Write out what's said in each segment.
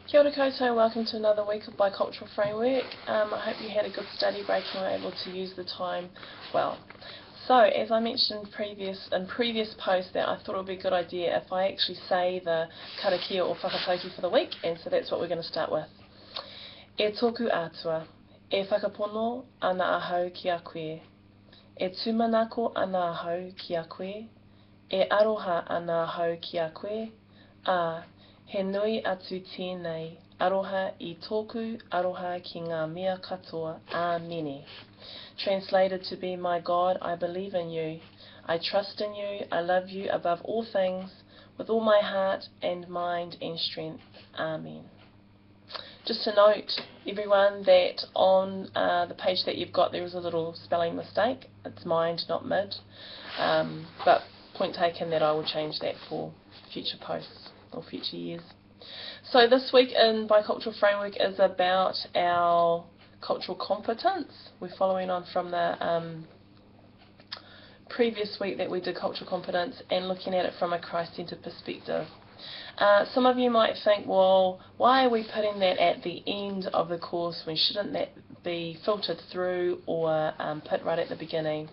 Kia ora koutou, welcome to another week of Bicultural Framework. I hope you had a good study break and were able to use the time well. So, as I mentioned in previous posts, that I thought it would be a good idea if I actually say the karakia or whakatauki for the week, and so that's what we're going to start with. E toku atua, e whakapono ana ahau ki a koe, e tūmanako ana ahau ki a koe, e aroha ana ahau ki a koe, he nui atu tēnei, aroha I tōku, aroha ki ngā mea katoa, āmene. Translated to be, my God, I believe in you, I trust in you, I love you above all things, with all my heart and mind and strength. Amen. Just to note, everyone, that on the page that you've got there is a little spelling mistake. It's mind, not mid. But point taken that I will change that for future posts or future years. So this week in Bicultural Framework is about our cultural competence. We're following on from the previous week that we did cultural competence and looking at it from a Christ-centered perspective. Some of you might think, well, why are we putting that at the end of the course when shouldn't that be filtered through or put right at the beginning?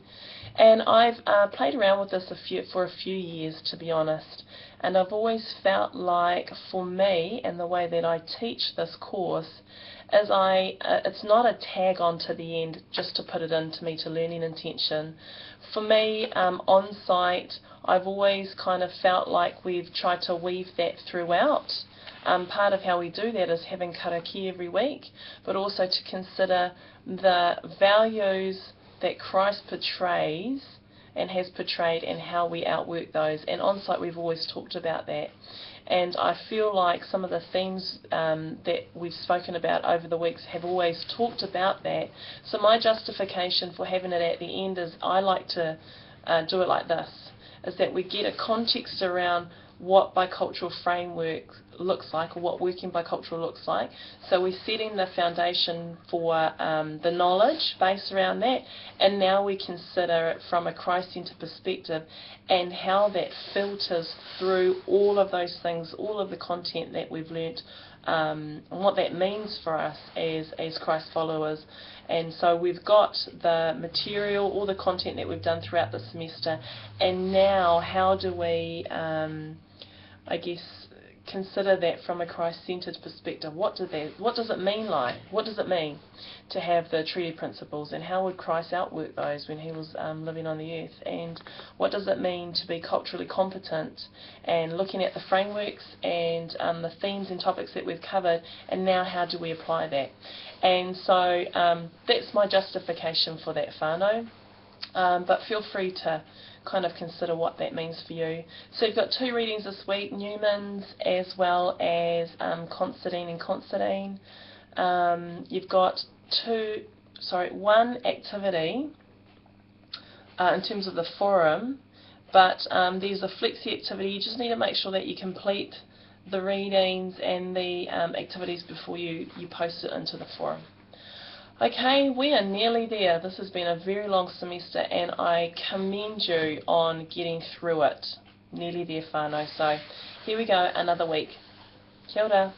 And I've played around with this for a few years, to be honest, and I've always felt like, for me, and the way that I teach this course, is it's not a tag on to the end just to put it into meet a learning intention. For me, on site, I've always kind of felt like we've tried to weave that throughout. Part of how we do that is having karakia every week, but also to consider the values that Christ portrays and has portrayed and how we outwork those. And on site we've always talked about that. And I feel like some of the themes that we've spoken about over the weeks have always talked about that. So my justification for having it at the end is I like to do it like this, is that we get a context around what bicultural framework looks like, or what working bicultural looks like. So we're setting the foundation for the knowledge base around that, and now we consider it from a Christ-centered perspective and how that filters through all of those things, all of the content that we've learnt, and what that means for us as Christ followers. And so we've got the material, all the content that we've done throughout the semester, and now how do we, I guess, consider that from a Christ-centered perspective? What does it mean like? What does it mean to have the treaty principles, and how would Christ outwork those when he was living on the earth? And what does it mean to be culturally competent, and looking at the frameworks and the themes and topics that we've covered, and now how do we apply that? And so that's my justification for that whānau, but feel free to kind of consider what that means for you. So you've got two readings this week, Newman's as well as Considine and Considine. You've got one activity in terms of the forum, but there's a flexi activity. You just need to make sure that you complete the readings and the activities before you post it into the forum. Okay, we are nearly there. This has been a very long semester and I commend you on getting through it. Nearly there, whānau. So here we go, another week. Kia ora.